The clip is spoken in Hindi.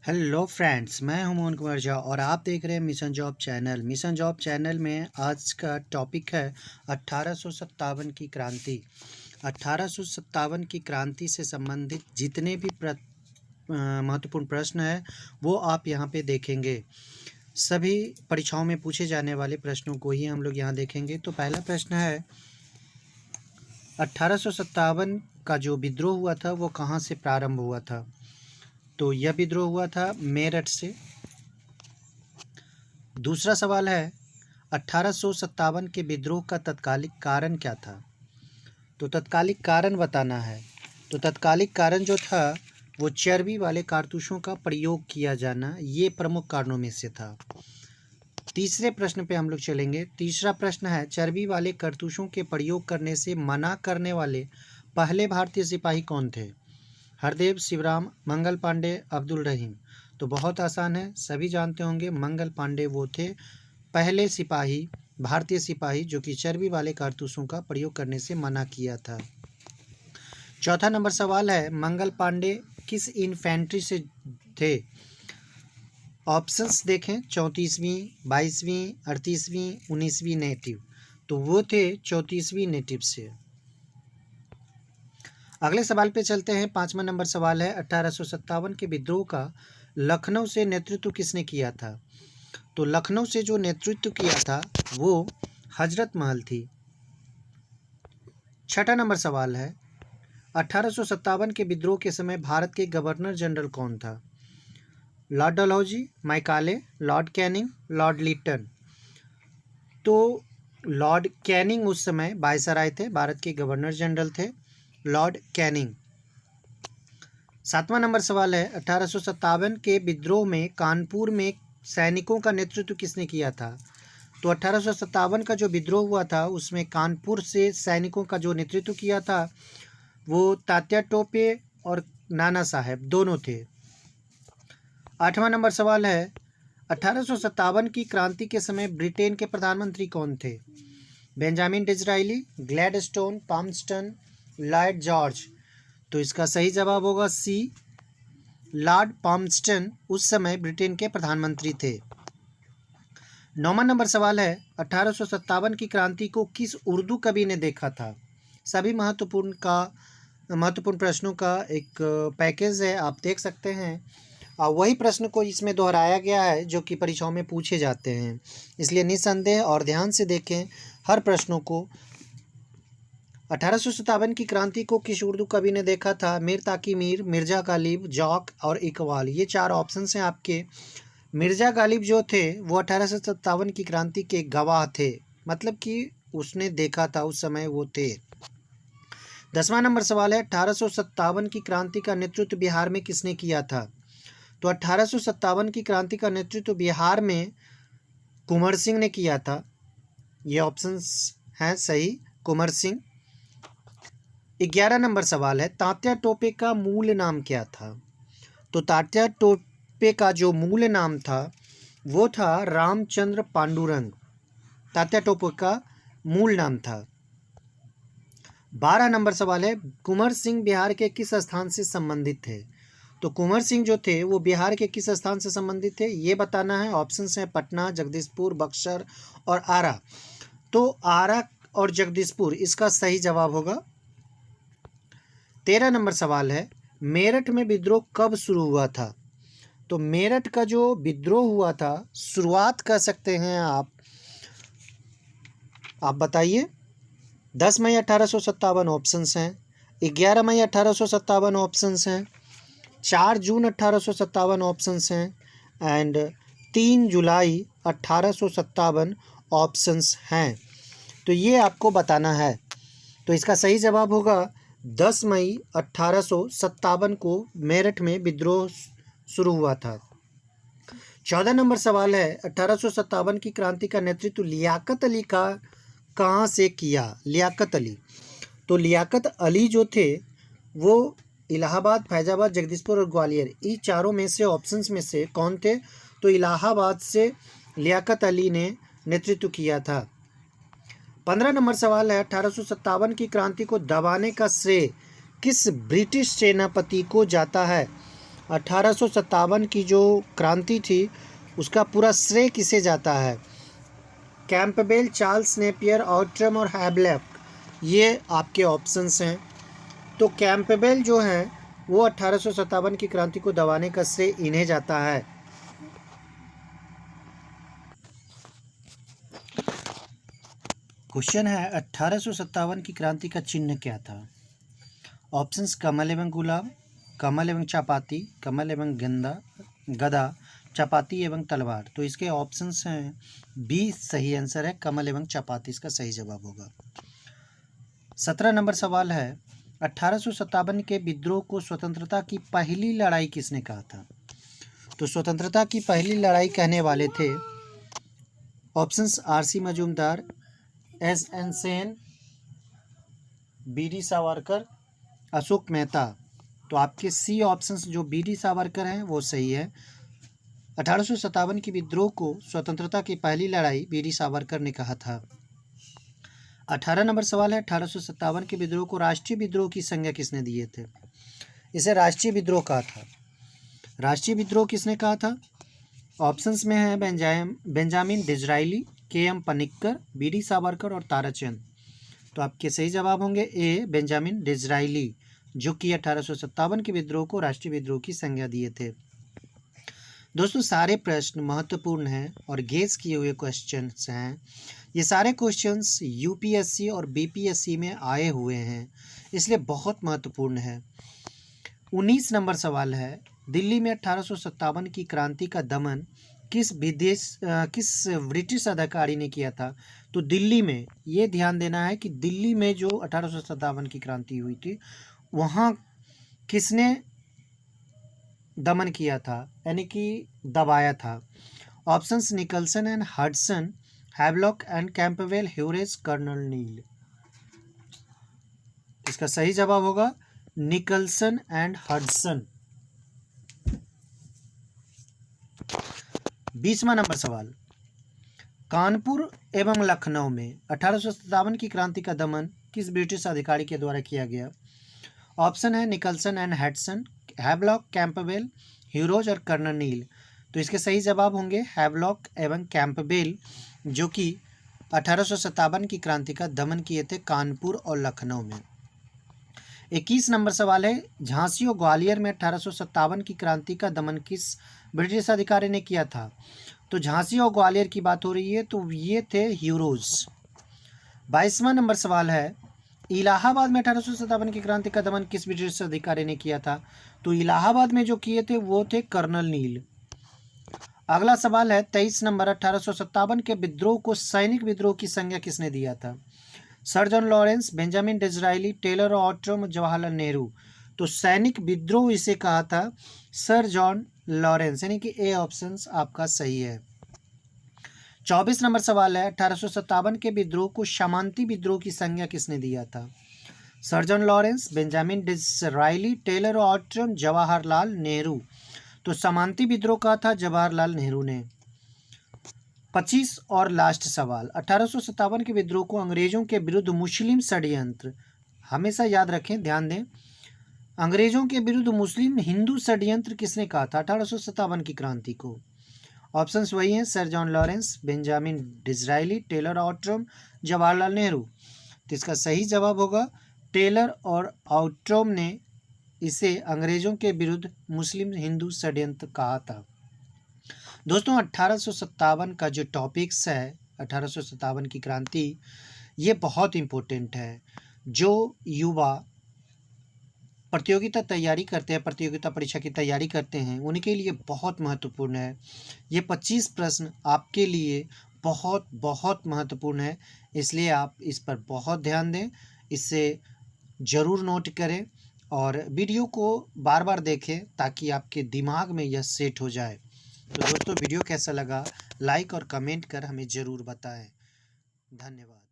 हेलो फ्रेंड्स, मैं हूं मोहन कुमार झा और आप देख रहे हैं mission job channel. Mission job channel में आज का टॉपिक है 1857 की क्रांति। 1857 की क्रांति से संबंधित जितने भी महत्वपूर्ण प्रश्न हैं वो आप यहां पे देखेंगे। सभी परीक्षाओं में पूछे जाने वाले प्रश्नों को ही हम लोग यहां देखेंगे। तो पहला प्रश्न है 1857 का जो विद्रोह हुआ था वो कहाँ से प्रारंभ हुआ था? तो यह विद्रोह हुआ था मेरठ से। दूसरा सवाल है 1857 के विद्रोह का तत्कालिक कारण क्या था? तो तत्कालिक कारण बताना है। तो तत्कालिक कारण जो था वो चर्बी वाले कारतूसों का प्रयोग किया जाना, ये प्रमुख कारणों में से था। तीसरे प्रश्न पे हम लोग चलेंगे। तीसरा प्रश्न है चर्बी वाले कारतूसों के प्रयोग करने से मना करने वाले पहले भारतीय सिपाही कौन थे? हरदेव, शिवराम, मंगल पांडे, अब्दुल रहीम। तो बहुत आसान है, सभी जानते होंगे मंगल पांडे वो थे पहले सिपाही, भारतीय सिपाही जो कि चर्बी वाले कारतूसों का प्रयोग करने से मना किया था। चौथा नंबर सवाल है मंगल पांडे किस इन्फेंट्री से थे? ऑप्शंस देखें 34वीं, 22वीं, 38वीं, 19वीं नेटिव। तो वो थे 34वीं नेटिव से। अगले सवाल पे चलते हैं। 5वां नंबर सवाल है 1857 के विद्रोह का लखनऊ से नेतृत्व किसने किया था? तो लखनऊ से जो नेतृत्व किया था वो हजरत महल थी। छठा नंबर सवाल है 1857 के विद्रोह के समय भारत के गवर्नर जनरल कौन था? Lord Dalhousie, Macaulay, lord Canning, lord Lytton. तो लॉर्ड कैनिंग उस समय वायसराय थे, भारत के गवर्नर जनरल थे लॉर्ड कैनिंग। 7वां नंबर सवाल है 1857 के विद्रोह में कानपुर में सैनिकों का नेतृत्व किसने किया था? तो 1857 का जो विद्रोह हुआ था उसमें कानपुर से सैनिकों का जो नेतृत्व किया था वो तात्या टोपे और नाना साहेब दोनों थे। 8वां नंबर सवाल है 1857 की क्रांति के समय ब्रिटेन के प्रधानमंत्री कौन थे? Benjamin Disraeli, Gladstone, Palmerston, Lord George. तो इसका सही जवाब होगा सी, लॉर्ड पामस्टन उस समय ब्रिटेन के प्रधानमंत्री थे। 9वां नंबर सवाल है 1857 की क्रांति को किस उर्दू कवि ने देखा था? सभी महत्वपूर्ण प्रश्नों का एक पैकेज है, आप देख सकते हैं। वही प्रश्न को इसमें दोहराया गया है जो कि परीक्षाओं में पूछे जाते हैं, इसलिए निसंदेह और ध्यान से देखें हर प्रश्नों को। 1857 की क्रांति को किस उर्दू कवि ने देखा था? मीर ताकी मीर, मिर्ज़ा गालिब, जौक और इकबाल, ये चार ऑप्शन हैं आपके। मिर्ज़ा गालिब जो थे वो 1857 की क्रांति के गवाह थे, मतलब कि उसने देखा था, उस समय वो थे। 10वां नंबर सवाल है 1857 की क्रांति का नेतृत्व बिहार में किसने किया था? तो 1857 की क्रांति का नेतृत्व बिहार में कुंवर सिंह ने किया था। ये ऑप्शंस हैं सही, कुंवर सिंह। 11 नंबर सवाल है तात्या टोपे का मूल नाम क्या था? तो तात्या टोपे का जो मूल नाम था वो था रामचंद्र पांडुरंग, तात्या टोपे का मूल नाम था। 12 नंबर सवाल है कुंवर सिंह बिहार के किस स्थान से संबंधित थे? तो कुंवर सिंह जो थे वो बिहार के किस स्थान से संबंधित थे ये बताना है। ऑप्शंस हैं पटना, जगदीशपुर, बक्सर और आरा। तो आरा और जगदीशपुर इसका सही जवाब होगा। 13 नंबर सवाल है मेरठ में विद्रोह कब शुरू हुआ था? तो मेरठ का जो विद्रोह हुआ था शुरुआत कर सकते हैं आप बताइए। 10 मई 1857 ऑप्शंस हैं, 11 मई 1857 ऑप्शंस हैं, 4 जून 1857 ऑप्शंस हैं एंड 3 जुलाई 1857 ऑप्शंस हैं। तो ये आपको बताना है। तो इसका सही जवाब होगा 10 मई 1857 को मेरठ में विद्रोह शुरू हुआ था। 14 नंबर सवाल है 1857 की क्रांति का नेतृत्व लियाकत अली का कहाँ से किया? लियाकत अली, तो लियाकत अली जो थे वो इलाहाबाद, फैजाबाद, जगदीशपुर और ग्वालियर, इन चारों में से ऑप्शंस में से कौन थे? तो इलाहाबाद से लियाकत अली ने नेतृत्व किया था। 15 नंबर सवाल है 1857 की क्रांति को दबाने का श्रेय किस ब्रिटिश सेनापति को जाता है? 1857 की जो क्रांति थी उसका पूरा श्रेय किसे जाता है? कैंपबेल, चार्ल्स नेपियर, आउट्रम और हैवलॉक, ये आपके ऑप्शंस हैं। तो कैंपबेल जो हैं वो 1857 की क्रांति को दबाने का श्रेय इन्हें जाता है। क्वेश्चन है 1857 की क्रांति का चिन्ह क्या था? ऑप्शंस कमल एवं गुलाब, कमल एवं चापाती, कमल एवं गदा, चापाती एवं तलवार। तो इसके ऑप्शंस हैं बी सही आंसर है, कमल एवं चापाती इसका सही जवाब होगा। 17 नंबर सवाल है 1857 के विद्रोह को स्वतंत्रता की पहली लड़ाई किसने कहा था? तो स्वतंत्रता की पहली लड़ाई कहने वाले थे options RC. Majumdar, SN. Sen, BD. Savarkar, Ashok Mehta. तो आपके सी ऑप्शंस जो बी.डी. सावरकर हैं वो सही है। 1857 की विद्रोह को स्वतंत्रता की पहली लड़ाई बी.डी. सावरकर ने कहा था। 18 नंबर सवाल है 1857 के विद्रोह को राष्ट्रीय विद्रोह की संज्ञा किसने दिए थे? इसे राष्ट्रीय विद्रोह कहा था। राष्ट्रीय विद्रोह किसने कहा था? ऑप्शंस में है बेंजामिन डिज़रायली, के.एम. पनिक्कर, बी.डी. सावरकर और ताराचंद। तो आपके सही जवाब होंगे ए बेंजामिन डिज़रायली, जो कि 1857 के विद्रोह को राष्ट्रीय विद्रोह की संज्ञा दिए थे। दोस्तों सारे प्रश्न महत्वपूर्ण हैं और गेस किए हुए क्वेश्चंस हैं। ये सारे क्वेश्चंस यूपीएससी और बीपीएससी में आए हुए हैं, इसलिए बहुत महत्वपूर्ण है। 19 नंबर सवाल है दिल्ली में 1857 की क्रांति का दमन किस ब्रिटिश अधिकारी ने किया था? तो दिल्ली में, ये ध्यान देना है कि दिल्ली में जो 1857 की क्रांति हुई थी वहाँ किसने दमन किया था, यानी कि दबाया था? Options Nicholson and Hudson, Havelock and Campbell, Hugh Rose, colonel Neill. इसका सही जवाब होगा निकलसन एंड हडसन। 20वां नंबर सवाल कानपुर एवं लखनऊ में 1857 की क्रांति का दमन किस ब्रिटिश अधिकारी के द्वारा किया गया? ऑप्शन है Nicholson and Hudson, Havelock, Campbell, Hugh Rose और कर्नल नील। तो इसके सही जवाब होंगे हैवलॉक एवं कैंपबेल, जो कि 1857 की क्रांति का दमन किए थे कानपुर और लखनऊ में। 21 नंबर सवाल है झांसी और ग्वालियर में 1857 की क्रांति का दमन किस ब्रिटिश अधिकारी ने किया था? तो झांसी और ग्वालियर की बात हो रही है, तो ये थे ह्यूरोज। 22वां नंबर सवाल है इलाहाबाद में 1857 की क्रांति का दमन किस ब्रिटिश अधिकारी ने किया था? तो इलाहाबाद में जो किए थे वो थे कर्नल नील। अगला सवाल है 23 नंबर 1857 के विद्रोह को सैनिक विद्रोह की संज्ञा किसने दिया था? Sir John Lawrence, Benjamin Disraeli, Taylor Outram, Jawaharlal Nehru. तो सैनिक विद्रोह इसे कहा था सर जॉन लॉरेंस, यानी कि ए ऑप्शन आपका सही है। 24 नंबर सवाल है 1857 के विद्रोह को शामंती विद्रोह की संज्ञा किसने दिया था? Sir John Lawrence, Benjamin Disraeli, Taylor Outram, Jawaharlal Nehru. तो शामंती विद्रोह कहा था जवाहरलाल नेहरू ने। 25 और लास्ट सवाल 1857 के विद्रोह को अंग्रेजों के विरुद्ध मुस्लिम षड्यंत्र, हमेशा याद रखें, ध्यान दें, अंग्रेजों के विरुद्ध मुस्लिम हिंदू षड्यंत्र किसने कहा था 1857 की क्रांति को? ऑप्शंस वही हैं sir John Lawrence, Benjamin Disraeli, Taylor Outram, Jawaharlal Nehru. तो इसका सही जवाब होगा टेलर और ऑट्रम ने इसे अंग्रेजों के विरुद्ध मुस्लिम हिंदू षड्यंत्र कहा था। दोस्तों 1857 का जो टॉपिक्स है 1857 की क्रांति, ये बहुत इम्पोर्टेंट है। जो युवा प्रतियोगिता तैयारी करते हैं, प्रतियोगिता परीक्षा की तैयारी करते हैं, उनके लिए बहुत महत्वपूर्ण है। ये 25 प्रश्न आपके लिए बहुत बहुत महत्वपूर्ण है, इसलिए आप इस पर बहुत ध्यान दें, इसे ज़रूर नोट करें और वीडियो को बार बार देखें ताकि आपके दिमाग में यह सेट हो जाए। तो दोस्तों वीडियो कैसा लगा लाइक और कमेंट कर हमें ज़रूर बताएं। धन्यवाद।